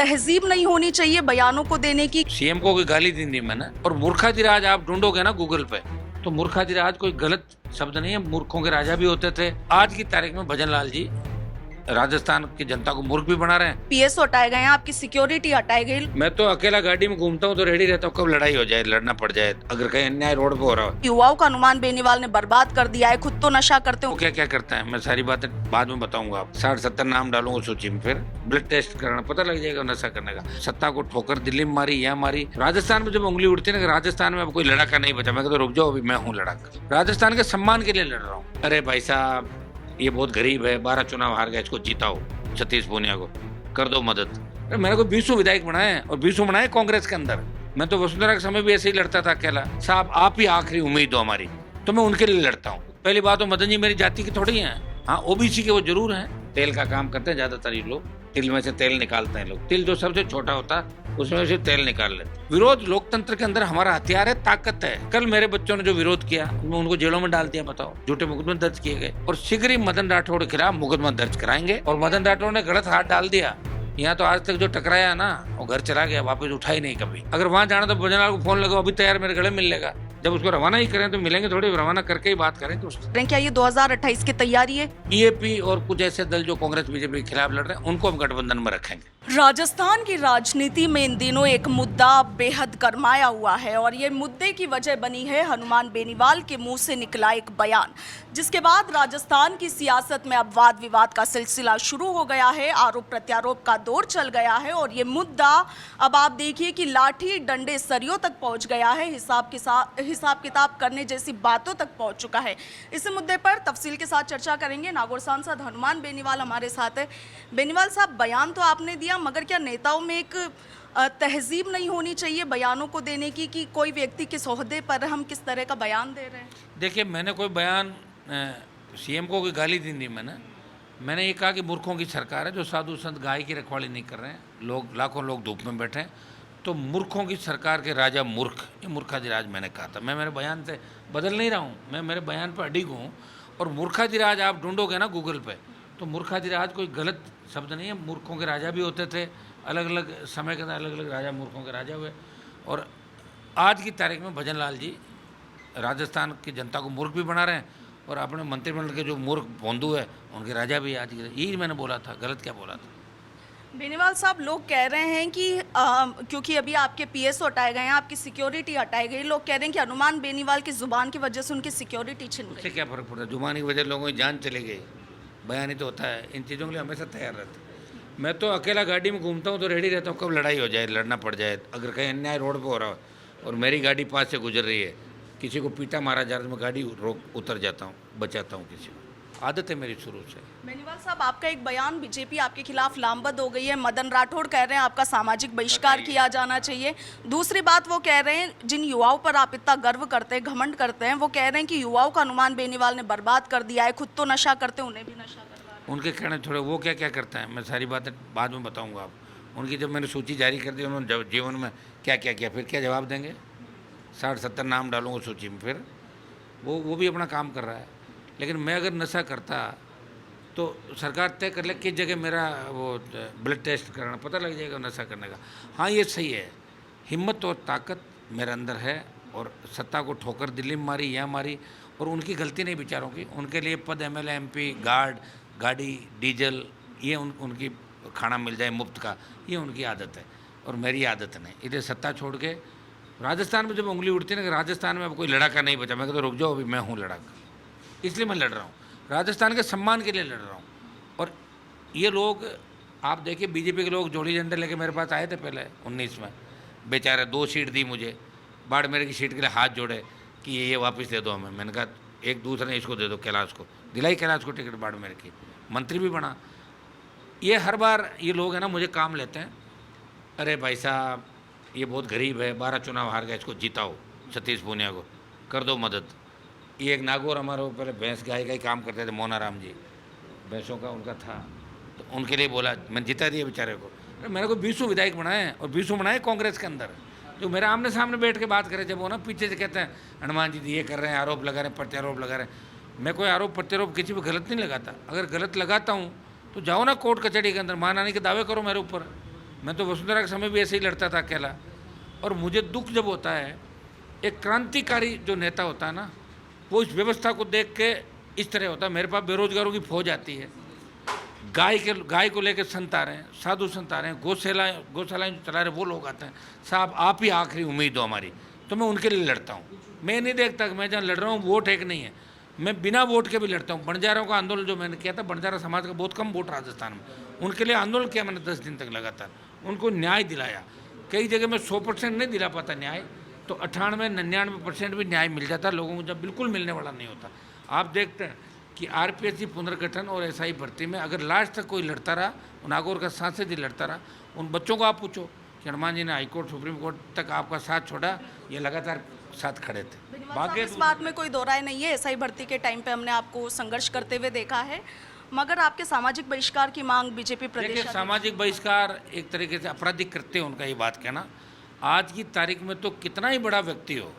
तहजीब नहीं होनी चाहिए बयानों को देने की। सीएम को कोई गाली दी नहीं मैंने। और मूर्खाधिराज आप ढूंढोगे ना गूगल पे, तो मूर्खाधिराज कोई गलत शब्द नहीं है। मूर्खों के राजा भी होते थे। आज की तारीख में भजन लाल जी राजस्थान की जनता को मूर्ख भी बना रहे हैं। पीएसओ हटाए गए हैं, आपकी सिक्योरिटी हटाई गई। मैं तो अकेला गाड़ी में घूमता हूँ तो रेडी रहता हूँ, कब लड़ाई हो जाए, लड़ना पड़ जाए, अगर कहीं अन्याय रोड पे हो रहा हो। युवाओं का हनुमान बेनीवाल ने बर्बाद कर दिया है, खुद तो नशा करते वो हो। क्या क्या करता है मैं सारी बातें बाद में बताऊंगा। आप 60-70 नाम डालूंगा सूची में, फिर ब्लड टेस्ट कराना पता लग जाएगा नशा करने का। सत्ता को ठोकर दिल्ली में मारी, यहाँ मारी। राजस्थान में जब उंगली उठती है ना, राजस्थान में अब कोई लड़ाका नहीं बचा, मैं कहता रुक जाओ, अभी मैं हूँ लड़ाका। राजस्थान के सम्मान के लिए लड़ रहा हूँ। अरे भाई साहब, ये बहुत गरीब है, 12 चुनाव हार गया, इसको जीताओ। सतीश पूनिया को कर दो मदद। अरे मैंने को 20 विधायक बनाए और 20 बनाए कांग्रेस के अंदर। मैं तो वसुंधरा के समय भी ऐसे ही लड़ता था अकेला। साहब आप ही आखिरी उम्मीद हो हमारी, तो मैं उनके लिए लड़ता हूँ। पहली बात तो मदन जी मेरी जाति की थोड़ी है। हाँ ओबीसी के वो जरूर हैं। तेल का काम करते हैं ज्यादातर ये लोग, तिल में से तेल निकालते हैं लोग। तिल जो सबसे छोटा होता है उसमें से तेल निकाल लेते। विरोध लोकतंत्र के अंदर हमारा हथियार है, ताकत है। कल मेरे बच्चों ने जो विरोध किया उनको जेलों में डाल दिया, बताओ, झूठे मुकदमे दर्ज किए गए। और शीघ्र ही मदन राठौड़ के खिलाफ मुकदमा दर्ज कराएंगे। और मदन राठौड़ ने गलत हाथ डाल दिया, यहाँ तो आज तक जो टकराया ना वो घर चला गया, वापस उठा ही नहीं कभी। अगर वहां जाना तो भजनलाल को फोन लगाओ, अभी तैयार मेरे गले मिल लेगा। जब उसको रवाना ही करें तो मिलेंगे, थोड़ी रवाना करके ही बात करें। तो क्या ये 2028 की तैयारी है? बीजेपी और कुछ ऐसे दल जो कांग्रेस बीजेपी के खिलाफ लड़ रहे हैं उनको हम गठबंधन में रखेंगे। राजस्थान की राजनीति में इन दिनों एक मुद्दा बेहद गरमाया हुआ है और ये मुद्दे की वजह बनी है हनुमान बेनीवाल के मुंह से निकला एक बयान, जिसके बाद राजस्थान की सियासत में अब वाद विवाद का सिलसिला शुरू हो गया है। आरोप प्रत्यारोप का दौर चल गया है और ये मुद्दा अब आप देखिए कि लाठी डंडे सरियों तक पहुंच गया है, हिसाब किताब करने जैसी बातों तक पहुंच चुका है। इस मुद्दे पर तफसील के साथ चर्चा करेंगे। नागौर सांसद हनुमान बेनीवाल हमारे साथ है। बेनीवाल साहब, बयान तो आपने दिया, मगर क्या नेताओं में एक तहजीब नहीं होनी चाहिए बयानों को देने की, कि कोई व्यक्ति किस ओहदे पर हम किस तरह का बयान दे रहे हैं? देखिए, मैंने कोई बयान सीएम को कोई गाली दी नहीं। मैंने ये कहा कि मूर्खों की सरकार है, जो साधु संत गाय की रखवाली नहीं कर रहे हैं, लोग लाखों लोग धूप में बैठे हैं, तो मूर्खों की सरकार के राजा मूर्ख, ये मूर्खाधिराज मैंने कहा था। मैं मेरे बयान से बदल नहीं रहा हूँ, मैं मेरे बयान पर अडिग हूँ। और मूर्खाधिराज आप ढूंढोगे ना गूगल पे, तो मूर्खाधिराज कोई गलत शब्द नहीं है। मूर्खों के राजा भी होते थे, अलग अलग समय के अंदर अलग अलग राजा मूर्खों के राजा हुए। और आज की तारीख में भजन लाल जी राजस्थान की जनता को मूर्ख भी बना रहे हैं, और अपने मंत्रिमंडल के जो मूर्ख भोंदू है उनके राजा भी आज के। यही मैंने बोला था, गलत क्या बोला था? बेनीवाल साहब, लोग कह रहे हैं कि क्योंकि अभी आपके पीएसओ हटाए गए हैं, आपकी सिक्योरिटी हटाई गई, लोग कह रहे हैं कि हनुमान बेनीवाल की जुबान की वजह से उनकी सिक्योरिटी छिन गई। उससे क्या फर्क पड़ता है? जुबान की वजह लोगों की जान चली गई, बयान ही तो होता है। इन चीज़ों के लिए हमेशा तैयार रहता। मैं तो अकेला गाड़ी में घूमता हूँ तो रेडी रहता हूँ, कब लड़ाई हो जाए, लड़ना पड़ जाए, अगर कहीं अन्याय रोड पर हो रहा हो और मेरी गाड़ी पास से गुजर रही है, किसी को पीटा मारा जा रहा है, मैं गाड़ी रोक उतर जाता हूँ, बचाता हूँ किसी को। आदत है मेरी शुरू से। बेनीवाल साहब, आपका एक बयान, बीजेपी आपके खिलाफ लामबंद हो गई है। मदन राठौड़ कह रहे हैं आपका सामाजिक बहिष्कार किया जाना चाहिए। दूसरी बात, वो कह रहे हैं जिन युवाओं पर आप इतना गर्व करते हैं, घमंड करते हैं, वो कह रहे हैं कि युवाओं का हनुमान बेनीवाल ने बर्बाद कर दिया है, खुद तो नशा करते हैं, उन्हें भी नशा करवा रहे हैं। उनके कहने छोड़े, वो क्या क्या करता है मैं सारी बातें बाद में बताऊँगा। आप उनकी जब मैंने सूची जारी कर दी, उन्होंने जीवन में क्या क्या किया, फिर क्या जवाब देंगे? 60-70 नाम डालूंगा सूची में, फिर वो भी अपना काम कर रहा है। लेकिन मैं अगर नशा करता तो सरकार तय कर ले किस जगह मेरा वो ब्लड टेस्ट कराना पता लग जाएगा नशा करने का। हाँ ये सही है, हिम्मत और ताकत मेरे अंदर है। और सत्ता को ठोकर दिल्ली में मारी, यहाँ मारी, और उनकी गलती नहीं बेचारों की। उनके लिए पद, एमएलए, एमपी, गार्ड, गाड़ी, डीजल, ये उनकी खाना मिल जाए मुफ्त का, ये उनकी आदत है और मेरी आदत नहीं। इसलिए सत्ता छोड़ के राजस्थान में जब उंगली उठती है ना, राजस्थान में अब कोई लड़ाका नहीं बचा, मैं कहता रुक जाओ, अभी मैं हूँ लड़ाका। इसलिए मैं लड़ रहा हूँ, राजस्थान के सम्मान के लिए लड़ रहा हूँ। और ये लोग, आप देखिए, बीजेपी के लोग जोड़ी झंडे लेके मेरे पास आए थे पहले 19 में, बेचारे 2 सीट दी मुझे, बाड़मेर की सीट के लिए हाथ जोड़े कि ये वापस दे दो हमें। मैंने कहा एक दूसरे ने इसको दे दो, कैलाश को दिलाई, कैलाश को टिकट बाड़मेर की, मंत्री भी बना। ये हर बार ये लोग हैं ना मुझे काम लेते हैं। अरे भाई साहब, ये बहुत गरीब है, 12 चुनाव हार गया, इसको जीताओ। सतीश पूनिया को कर दो मदद। ये एक नागौर हमारे ऊपर भैंस गाय का ही काम करते थे, मोनाराम जी, भैंसों का उनका था, तो उनके लिए बोला, मैंने जिता दिया बेचारे को। अरे मेरे को 20 विधायक बनाए हैं, और 20 बनाए कांग्रेस के अंदर, जो मेरे आमने सामने बैठ के बात करे। जब वो ना पीछे से कहते हैं हनुमान जी ये कर रहे हैं, आरोप लगा रहे हैं, प्रत्यारोप लगा रहे हैं। मैं कोई आरोप प्रत्यारोप किसी पर गलत नहीं लगाता। अगर गलत लगाता हूँ तो जाओ ना कोर्ट कचहरी के अंदर, मान आने के दावे करो मेरे ऊपर। मैं तो वसुंधरा के समय भी ऐसे ही लड़ता था अकेला। और मुझे दुख जब होता है, एक क्रांतिकारी जो नेता होता है ना, वो इस व्यवस्था को देख के इस तरह होता है। मेरे पास बेरोजगारों की फौज आती है, गाय को लेकर संत आ रहे हैं, साधु संत आ रहे हैं, गौशालाएँ जो चला रहे वो लोग आते हैं। साहब आप ही आखिरी उम्मीद हो हमारी, तो मैं उनके लिए लड़ता हूँ। मैं नहीं देखता कि मैं जहाँ लड़ रहा हूँ वोट एक नहीं है, मैं बिना वोट के भी लड़ता हूँ। बंजारों का आंदोलन जो मैंने किया था, बंजारा समाज का बहुत कम वोट राजस्थान में, उनके लिए आंदोलन किया मैंने 10 दिन तक लगातार, उनको न्याय दिलाया। कई जगह में 100% नहीं दिला पाता न्याय, तो 98-99% भी न्याय मिल जाता लोगों को, जब बिल्कुल मिलने वाला नहीं होता। आप देखते हैं कि आरपीएससी पुनर्गठन और एसआई भर्ती में अगर लास्ट तक कोई लड़ता रहा, नागौर का सांसद ही लड़ता रहा, उन बच्चों को आप पूछो कि हनुमान जी ने हाईकोर्ट सुप्रीम कोर्ट तक आपका साथ छोड़ा, ये लगातार साथ खड़े थे। भाग्य इस बात में कोई दो राय नहीं है, एसआई भर्ती के टाइम पे हमने आपको संघर्ष करते हुए देखा है, मगर आपके सामाजिक बहिष्कार की मांग बीजेपी प्रदेश। देखिए, सामाजिक बहिष्कार एक तरीके से आपराधिक कृत्य है उनका, ये बात कहना। आज की तारीख में तो कितना ही बड़ा व्यक्ति हो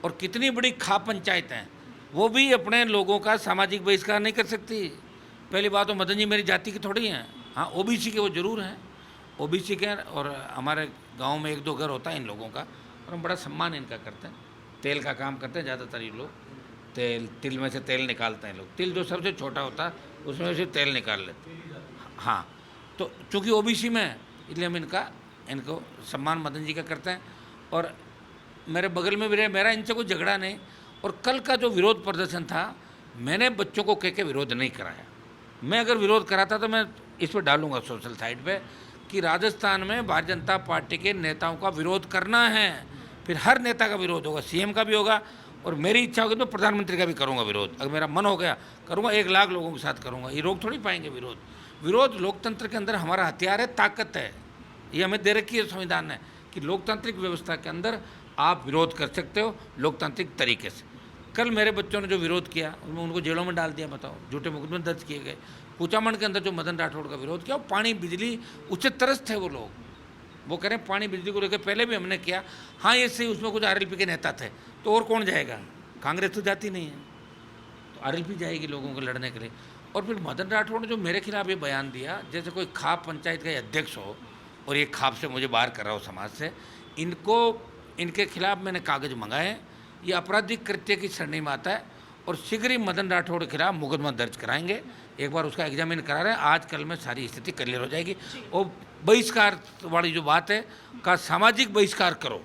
और कितनी बड़ी खा पंचायत हैं, वो भी अपने लोगों का सामाजिक बहिष्कार नहीं कर सकती। पहली बात तो मदन जी मेरी जाति के थोड़ी हैं, हाँ ओबीसी के वो जरूर हैं, ओबीसी के। और हमारे गांव में 1-2 घर होता है इन लोगों का, और हम बड़ा सम्मान इनका करते हैं। तेल का काम करते हैं ज़्यादातर ये लोग, तिल में से तेल निकालते हैं लोग। तिल जो सबसे छोटा होता है उसमें से तेल निकाल लेते हैं। हाँ, तो चूँकि ओबीसी में है इसलिए हम इनको सम्मान मदन जी का करते हैं। और मेरे बगल में भी रहे, मेरा इनसे कोई झगड़ा नहीं। और कल का जो विरोध प्रदर्शन था, मैंने बच्चों को कह के विरोध नहीं कराया। मैं अगर विरोध कराता तो मैं इस पर डालूंगा सोशल साइट पे कि राजस्थान में भारतीय जनता पार्टी के नेताओं का विरोध करना है, फिर हर नेता का विरोध होगा, सीएम का भी होगा, और मेरी इच्छा होगी तो प्रधानमंत्री का भी करूंगा विरोध। अगर मेरा मन हो गया करूंगा, 1 लाख लोगों के साथ करूंगा। ये रोक थोड़ी पाएंगे विरोध। विरोध लोकतंत्र के अंदर हमारा हथियार है, ताकत है, ये हमें दे रखी है संविधान ने कि लोकतांत्रिक व्यवस्था के अंदर आप विरोध कर सकते हो लोकतांत्रिक तरीके से। कल मेरे बच्चों ने जो विरोध किया उनमें उनको जेलों में डाल दिया, बताओ, झूठे मुकदमे दर्ज किए गए। कुचामन के अंदर जो मदन राठौड़ का विरोध किया, वो पानी बिजली उससे तरस थे वो लोग, वो कह रहे हैं पानी बिजली को लेकर पहले भी हमने किया। हाँ ये सही, उसमें कुछ आरएलपी के नेता थे, तो और कौन जाएगा, कांग्रेस तो जाती नहीं है, तो आरएलपी जाएगी लोगों को लड़ने के लिए। और फिर मदन राठौड़ ने जो मेरे खिलाफ ये बयान दिया, जैसे कोई खाप पंचायत का अध्यक्ष हो और ये खाप से मुझे बाहर कर रहा हो समाज से, इनके खिलाफ मैंने कागज मंगाए, ये आपराधिक कृत्य की श्रेणी में आता है और शीघ्र ही मदन राठौड़ के खिलाफ मुकदमा दर्ज कराएंगे। एक बार उसका एग्जामिन करा रहे हैं, आज कल में सारी स्थिति क्लियर हो जाएगी। और बहिष्कार वाली जो बात है का सामाजिक बहिष्कार करो,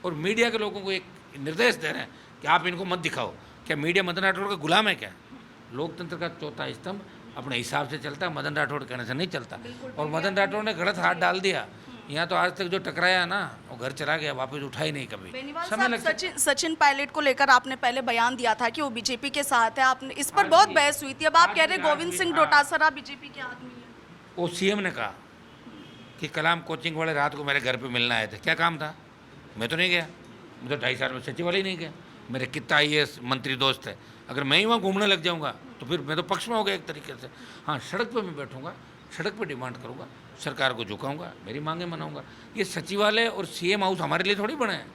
और मीडिया के लोगों को एक निर्देश दे रहे हैं कि आप इनको मत दिखाओ। क्या मीडिया मदन राठौड़ का गुलाम है क्या? लोकतंत्र का चौथा स्तंभ अपने हिसाब से चलता है, मदन राठौड़ कहने से नहीं चलता। और मदन राठौड़ ने गलत हाथ डाल दिया, यहाँ तो आज तक जो टकराया ना वो घर चला गया, वापस उठा ही नहीं कभी। बेनीवाल साहब, सचिन पायलट को लेकर आपने पहले बयान दिया था कि वो बीजेपी के साथ है, आपने इस पर बहुत बहस हुई थी। अब आप कह रहे हैं गोविंद सिंह डोटासरा बीजेपी के आदमी है। वो सीएम ने कहा कि कलाम कोचिंग वाले रात को मेरे घर पे मिलने आए थे, क्या काम था? मैं तो नहीं गया, मैं तो 2.5 साल में सचिवालय ही नहीं गया। मेरे कितना IAS मंत्री दोस्त है, अगर मैं ही वहाँ घूमने लग जाऊँगा तो फिर मैं तो पक्ष में हो गया एक तरीके से। हाँ, सड़क पर मैं बैठूँगा, सड़क पर डिमांड करूँगा, सरकार को झुकाऊंगा, मेरी मांगें मनाऊंगा। ये सचिवालय और सीएम हाउस हमारे लिए थोड़ी बने हैं।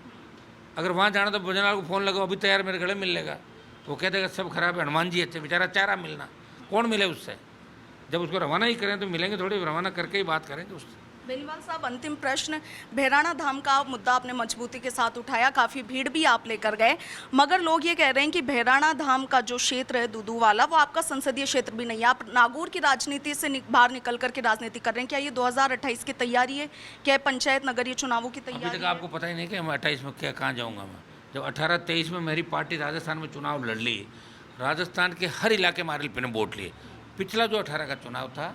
अगर वहाँ जाना तो भजनलाल को फ़ोन लगाओ, अभी तैयार मेरे गले मिल लेगा, वो कह देगा सब खराब है, हनुमान जी अच्छे, बेचारा चारा मिलना, कौन मिले उससे? जब उसको रवाना ही करें तो मिलेंगे थोड़ी, रवाना करके ही बात करेंगे उससे। बेनीवाल साहब, अंतिम प्रश्न, भैराणा धाम का मुद्दा आपने मजबूती के साथ उठाया, काफ़ी भीड़ भी आप लेकर गए, मगर लोग ये कह रहे हैं कि भैराणा धाम का जो क्षेत्र है दूदू वाला, वो आपका संसदीय क्षेत्र भी नहीं है। आप नागौर की राजनीति से बाहर निकल करके राजनीति कर रहे हैं। क्या ये 2028 की तैयारी है? क्या पंचायत नगरीय चुनावों की तैयारी? अभी तक आपको पता ही नहीं कि मैं 28 में क्या कहाँ जाऊँगा। मैं जब 18-23 में मेरी पार्टी राजस्थान में चुनाव लड़ ली, राजस्थान के हर इलाके में आरएलपी ने वोट लिए। पिछला जो 18 का चुनाव था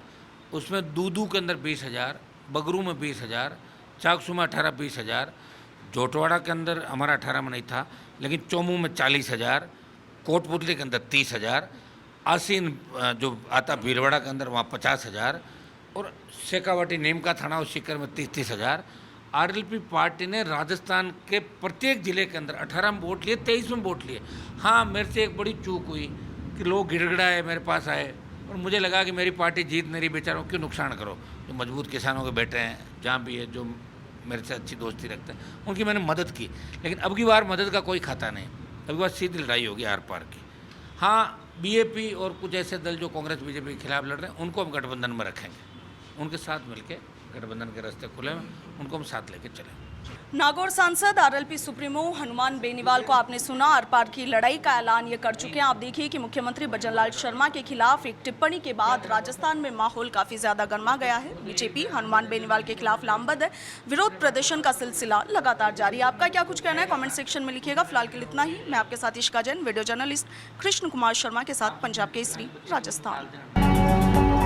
उसमें दूदू के अंदर 20,000, बगरू में 20,000, चाकसू में 18-20,000, जोटवाड़ा के अंदर हमारा 18 में नहीं था, लेकिन चोमू में 40,000, कोटपुतली के अंदर 30,000, आसीन जो आता भीलवाड़ा के अंदर वहाँ 50,000, और शेखावाटी नीमका थाना और सीकर में 30,000। आरएलपी पार्टी ने राजस्थान के प्रत्येक जिले के अंदर 18 में वोट लिए, 23 में वोट लिए। हाँ, मेरे से एक बड़ी चूक हुई कि लोग गिड़गिड़ाए मेरे पास आए, और मुझे लगा कि मेरी पार्टी जीत नहीं रही, बेचारों क्यों नुकसान करो। जो मजबूत किसानों के बेटे हैं, जहाँ भी है, जो मेरे से अच्छी दोस्ती रखते हैं, उनकी मैंने मदद की। लेकिन अब की बार मदद का कोई खाता नहीं, अब की बार सीधी लड़ाई होगी आर पार की। हाँ, बीजेपी और कुछ ऐसे दल जो कांग्रेस बीजेपी के खिलाफ लड़ रहे हैं, उनको हम गठबंधन में रखेंगे, उनके साथ मिलकर गठबंधन के रास्ते खुले हैं, उनको हम साथ लेके चलें। नागौर सांसद आरएलपी सुप्रीमो हनुमान बेनीवाल को आपने सुना, आर पार की लड़ाई का ऐलान ये कर चुके हैं। आप देखिए कि मुख्यमंत्री भजनलाल शर्मा के खिलाफ एक टिप्पणी के बाद राजस्थान में माहौल काफी ज्यादा गर्मा गया है। बीजेपी हनुमान बेनीवाल के खिलाफ लामबंद है, विरोध प्रदर्शन का सिलसिला लगातार जारी है। आपका क्या कुछ कहना है कमेंट सेक्शन में लिखिएगा। फिलहाल के लिए इतना ही। मैं आपके साथ इश्का जैन, वीडियो जर्नलिस्ट कृष्ण कुमार शर्मा के साथ, पंजाब केसरी, राजस्थान।